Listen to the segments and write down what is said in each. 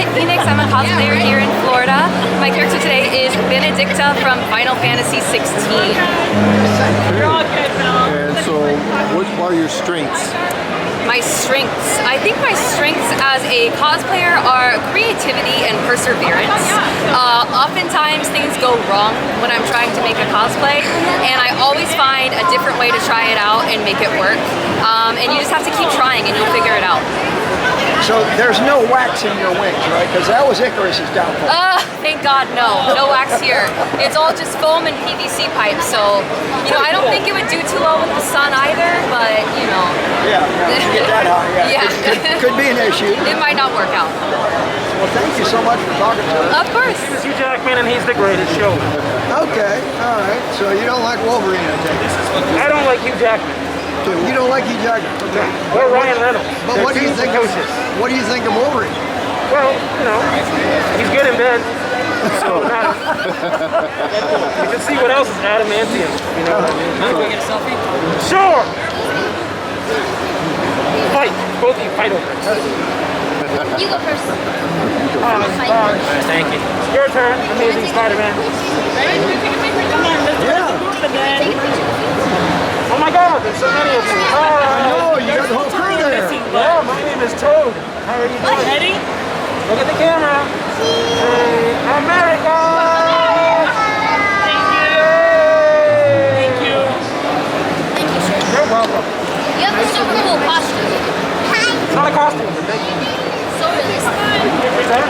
Starlight Phoenix. I'm a cosplayer here in Florida. My character today is Benedicta from Final Fantasy 16. And so, what are your strengths? My strengths. I think my strengths as a cosplayer are creativity and perseverance. Oftentimes things go wrong when I'm trying to make a cosplay, and I always find a different way to try it out and make it work. And you just have to keep trying and you'll figure it out. So there's no wax in your wings, right? Because that was Icarus's downfall. Thank God, no. No wax here. It's all just foam and PVC pipes, so, you know, I don't think it would do too well with the sun either, but, you know. Yeah, get that hot, yeah. Could be an issue. It might not work out. Well, thank you so much for talking to us. Of course. This is Hugh Jackman, and he's the greatest showman. Okay, all right. So you don't like Wolverine, I take it? I don't like Hugh Jackman. So you don't like Hugh Jackman? Okay. Or Ryan Reynolds. But what do you think? What do you think of Wolverine? Well, you know, he's good in bed. So you can see what else is adamantium. You know what I mean? Can we get a selfie? Sure. Fight. Both of you fight over it. You go first. Thank you. Your turn, Amazing Spider-Man. Yeah. Oh my God, there's so many of you. I know, you got the whole crew there. Yeah, my name is Toad. How are you doing? Ready? Look at the camera. Hey, America! Thank you. Thank you. Thank you, sir. You're welcome. You have a super cool costume. It's not a costume, but thank you. So realistic. Who's that?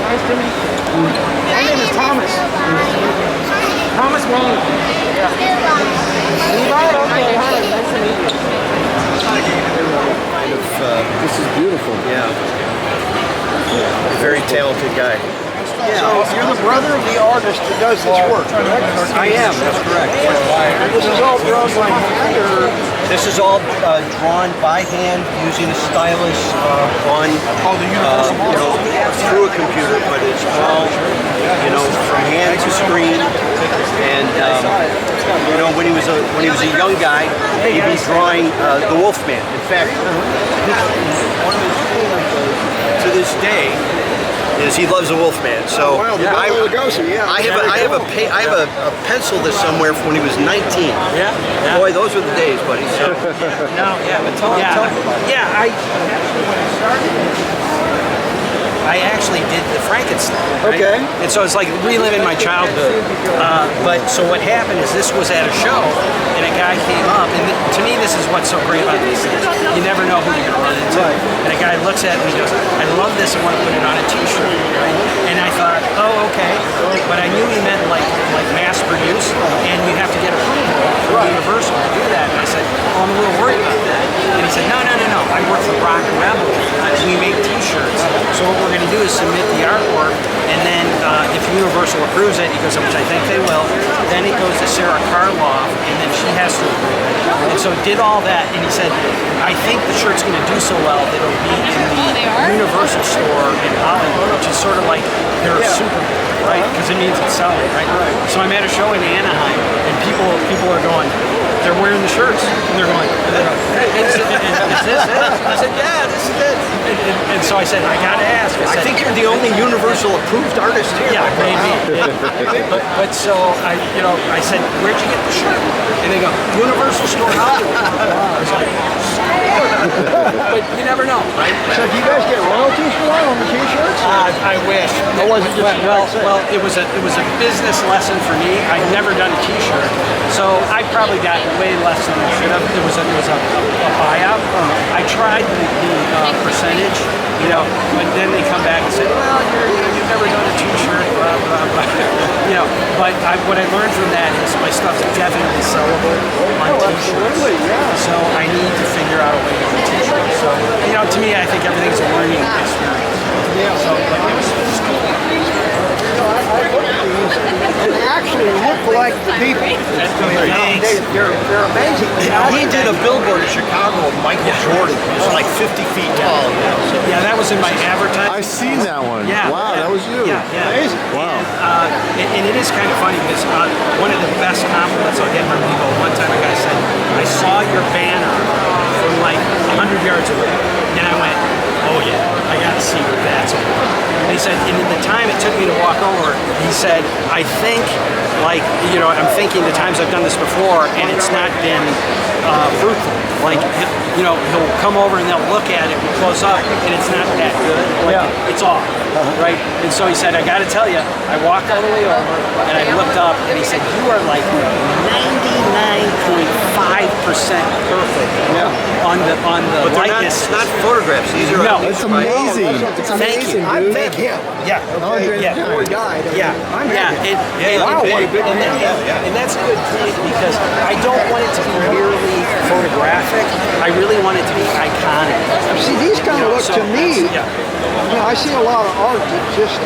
Nice to meet you. My name is Thomas. Thomas Wayne. Yeah. Okay, hi. Nice to meet you. This is beautiful. Yeah. Very talented guy. So you're the brother of the artist that does this work, correct? I am, that's correct. This is all drawn by hand, or? This is all drawn by hand using a stylus on, through a computer, but it's all, from hand to screen. And, when he was a young guy, he'd be drawing the Wolfman. In fact, to this day, he loves the Wolfman. So I have a pencil that's somewhere from when he was 19. Yeah. Boy, those were the days, buddy. So I actually did the Frankenstein. Right? Okay. And so it's like reliving my childhood. But so what happened is this was at a show, and a guy came up, and to me this is what's so great about these things. You never know who you're going to run into. Right. And a guy looks at it and he goes, I love this, I want to put it on a t-shirt. Right? And I thought, oh, okay. But I knew he meant like mass produce, and you have to get approval from Universal to do that. And I said, oh, I'm a little worried about that. And he said, no. I work for Rock and Rebel. We make t-shirts. So what we're going to do is submit the artwork, and then if Universal approves it, he goes, which I think they will, then it goes to Sarah Karloff, and then she has to approve it. And so did all that, and he said, I think the shirt's going to do so well that it'll be in the Universal store in Hollywood, which is sort of like their Super Bowl, right? Because it means it's selling, right? So I'm at a show in Anaheim, and people are going, they're wearing the shirts, and they're going, is this it? I said, yeah, this is it. And so I said, I got to ask. I think you're the only Universal approved artist here. Yeah, maybe. But so I said, where'd you get the shirt? And they go, Universal Store Hollywood. I was like, but you never know, right? So do you guys get royalties for that on the t-shirts? I wish. Or was it just well, it was a business lesson for me. I'd never done a t-shirt, so I probably got way less than I should have. It was a buyout. I tried the percentage, but then they come back and say, well, you've never done a t-shirt, blah, blah, blah. But what I learned from that is my stuff's definitely sellable on t-shirts. So I need to figure out a way to do t-shirts. So, to me, I think everything's a learning experience. Yeah. So, but it was cool. I looked at these, and they actually look like the people. They're amazing. He did a billboard in Chicago of Michael Jordan. He was like 50 feet tall. So, yeah, that was in my advertising. I've seen that one. Yeah. Wow, that was you. Yeah. Amazing. Wow. And it is kind of funny because one of the best compliments I'll get from people, one time a guy said, I saw your banner from like 100 yards away. And I went, oh oh yeah, I gotta see what that's all about. And he said, and in the time it took me to walk over, he said, I think, like, you know, I'm thinking the times I've done this before, and it's not been fruitful. Like, you know, he'll come over and they'll look at it close up, and it's not that good. Like, it's off, right? And so he said, I gotta tell you, I walked all the way over, and I looked up, and he said, you are like 99.5% perfect on the But they're likeness. not photographs. These are No. It's amazing. It's amazing, I dude. thank him. Yeah. Okay, Yeah. before he died. Yeah, I'm yeah, happy. wow, what a good and that's a good point because I don't want it to be merely photographic. I really want it to be iconic. See, these kind of look So, to me. yeah. You know, I see a lot of art that just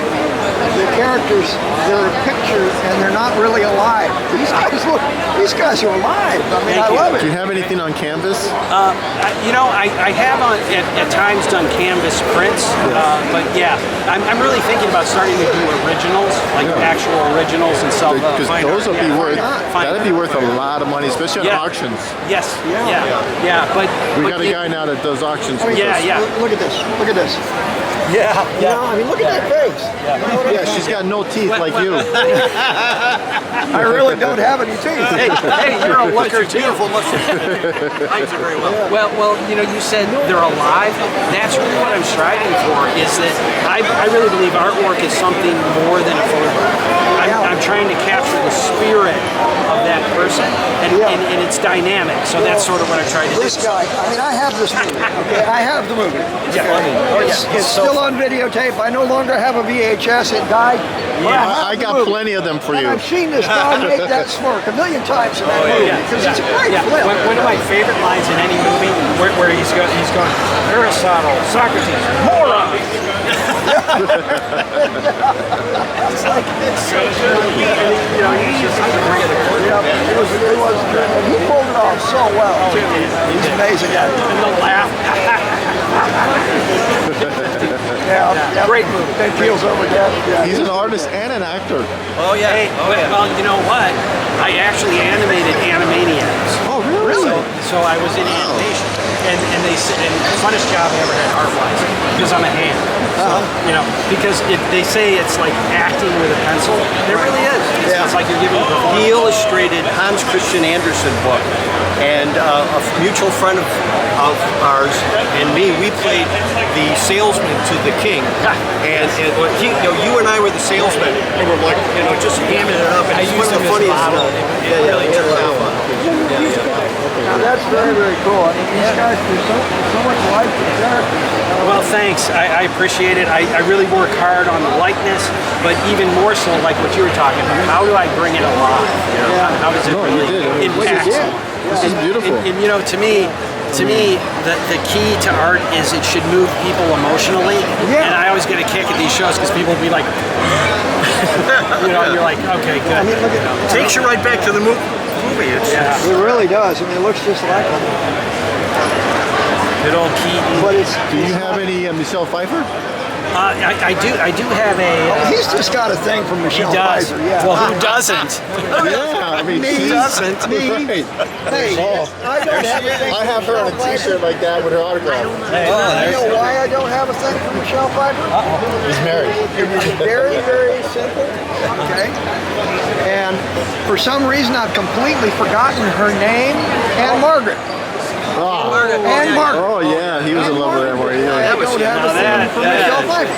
the characters, they're a picture and they're not really alive. These guys are alive. I mean, Thank I you. love Do you it. have anything on canvas? You know, I have at times done canvas prints, but yeah, I'm really thinking about starting to do originals, like actual originals and sell them. Because those would be worth. Fine That'd be worth a lot of money, especially on Yeah. auctions. Yes, yeah, but We but got a it- guy now that does auctions. Yeah, yeah. Look at this. Look at this. Yeah, You know, I mean, look at that face. Yeah, she's got no teeth like you. I really don't have any teeth. Hey, you're a looker too. beautiful mustache. Hides it very well. Well, you know, you said they're alive. That's really what I'm striving for. Is that I really believe artwork is something more than a photograph. I'm trying to capture the spirit of that person, and it's dynamic. So that's sort of what I'm trying to do. This guy, I mean, I have this movie. Okay, I have the movie. It's still on videotape. I no longer have a VHS. It died. But Yeah, have I the got movie. plenty of them for And you. I've seen this guy make that smirk a million times in that movie because it's a great flip. One of my favorite lines in any movie where he's going Aristotle, Socrates, moron. It's like You know, he's just such a great it was good. And he pulled it off so well too. He's amazing. and the laugh. Yeah, Great movie. Big Keels over death. Yeah. He's an artist and an actor. Oh yeah. Hey, well, you know what? I actually animated Animaniacs. Oh, really? So I was in animation, and they said, and the funnest job I ever had art-wise, because I'm a hand. So, you know, because they say it's like acting with a pencil. It really is. It's like you're giving a performance. He illustrated Hans Christian Andersen book, and a mutual friend of ours and me, we played the salesman to the king, and he, you know, you and I were the salesman, and we're like, you know, just hamming it up, and it's one of the funniest. It really turned out. Now that's very, very cool. I mean, these guys, there's so much life to the characters. Well, thanks. I appreciate it. I really work hard on the likeness, but even more so, like what you were talking about. How do I bring it alive? You know, how does it No, you really did. impact? This is beautiful. And you know, to me, the key to art is it should move people emotionally. Yeah. And I always get a kick at these shows because people will be like, you know, you're like, okay, good. I mean, look at Takes you right back to the movie. it really does. I mean, it looks just like him. Good old Keaton. But it's Do you have any Michelle Pfeiffer? I do have a. he's just got a thing for He Michelle does. Pfeiffer. Yeah. Well, who doesn't? Yeah, I mean, Me. she doesn't. Me. Right. Hey, I don't have a thing I for have her on a Michelle Pfeiffer. T-shirt like that with her autograph. You know why I don't have a thing for Michelle Pfeiffer? He's married. It was very, very simple. Okay. And for some reason, I've completely forgotten her name and Margaret. Oh, And Margaret. oh yeah, he was in love with her. Where I don't have a thing for Michelle Pfeiffer.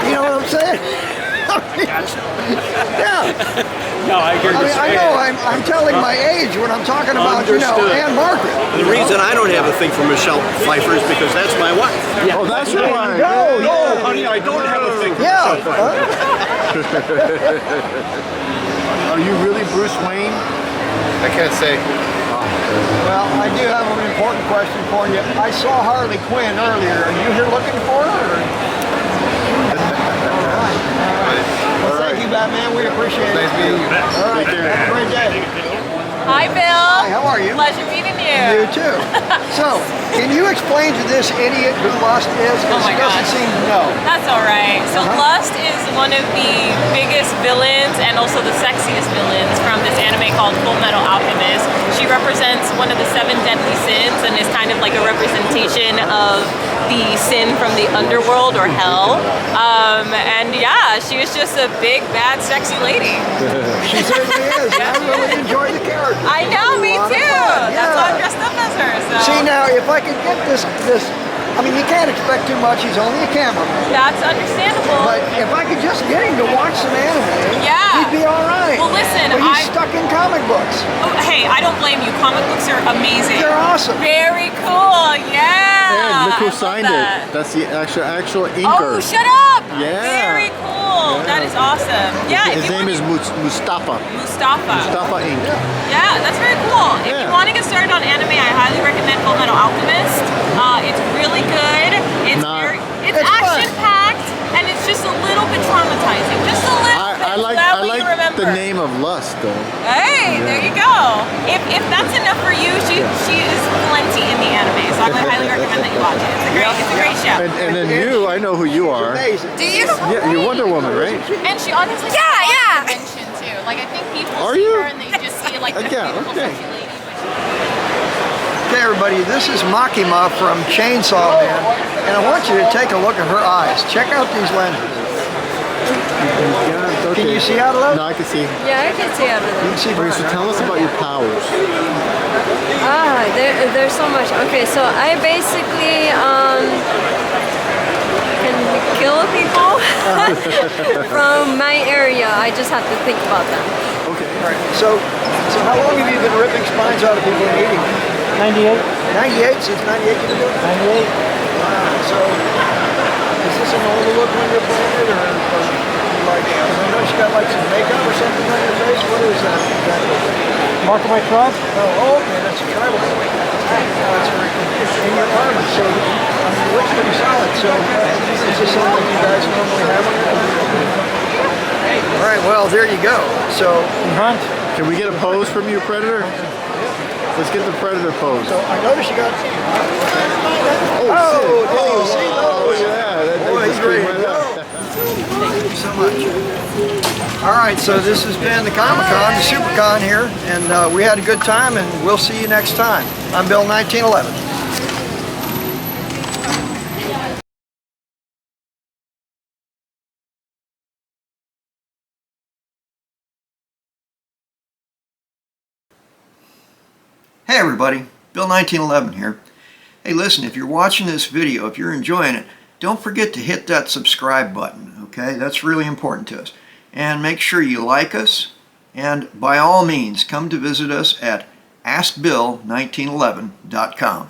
You know what I'm saying? Yeah. No, I hear I you mean, I say know it. I'm telling my age when I'm talking about, Understood. Anne Margaret. The reason I don't have a thing for Michelle Pfeiffer is because that's my wife. Oh, that's right. No, honey, I don't have a thing for Yeah. Are you really Bruce Wayne? I can't say. Well, I do have an important question for you. I saw Harley Quinn earlier. Are you here looking for her? Or? All right. Well, thank you, Batman. We appreciate it. Nice meeting you. All right. Take care. Have a great day. Hi, Bill. Hi, how are you? Pleasure meeting You you. too. So, Can you explain to this idiot who Lust is? Oh Because my he doesn't gosh. seem to know. That's all right. So Lust is one of the biggest villains and also the sexiest villains from this anime called Full Metal Alchemist. She represents one of the 7 deadly sins and is kind of like a representation of the sin from the underworld or hell. And yeah, she was just a big, bad, sexy lady. She certainly is. I really enjoy the character. I know, me A lot of too. fun, That's why I'm yeah. dressed up as her. So See now, if I could get this, I mean, you can't expect too much. He's only a cameraman. that's understandable. But if I could just get him to watch some anime, Yeah. he'd be all right. Well, listen, but he's stuck in comic books. Oh, hey, I don't blame you. Comic books are amazing. They're awesome. Very cool. Yeah. And look I who love signed that. it. That's the actual Oh, inker. shut up! Yeah. Very cool. Yeah. That is awesome. Yeah. His if you name want- is Mustafa. Mustafa. Mustafa Inc. Yeah, that's very cool. If you Yeah. want to get started on anime, I highly recommend Full Metal Alchemist. It's really good. It's It's fun. action packed, and it's just a little bit traumatizing. Just a little bit. I like That way you remember. the name of Lust though. Hey, there you go. If that's enough for you, she is plenty in the anime, so I would highly recommend that you watch it. It's a great show. And then you, I know who you are. Amazing. Do you? Yeah, you're Wonder Woman, right? And she honestly Yeah. convention too. Like I think people Are see you? her and they just see like this Yeah, beautiful okay. sexy lady. Okay, everybody, this is Makima from Chainsaw Man, and I want you to take a look at her eyes. Check out these lenses. Yeah, okay. Can you see out of those? No, I can see. Yeah, I can see out of You them. can see Okay, behind so her. tell us about your powers. There's so much. Okay, so I basically can kill people from my area. I just have to think about them. Okay. All right. So how long have you been ripping spines out of people and eating them? 98. 98? Since 98 you've been doing it? 98. Wow. So is this an older look when you're playing it, or like, because I know you got like some makeup or something on your face? What is that exactly? Mark of my tribe? Oh, okay, that's a tribal. That's very cool. And your armor, so, I mean, it looks pretty solid. So is this something you guys normally have on your armor? All right, well, there you go. So Hunt. Can we get a pose from you, Predator? Let's get the Predator pose. I noticed you got... Oh, Oh, see those? yeah. That Boy, just he's ready came to right go. up. Thank you so much. All right, so this has been the Comic-Con, the Supercon here, and we had a good time, and we'll see you next time. I'm Bill 1911. Hey everybody, Bill 1911 here. Hey listen, if you're watching this video, if you're enjoying it, don't forget to hit that subscribe button, okay? That's really important to us. And make sure you like us, and by all means, come to visit us at AskBill1911.com.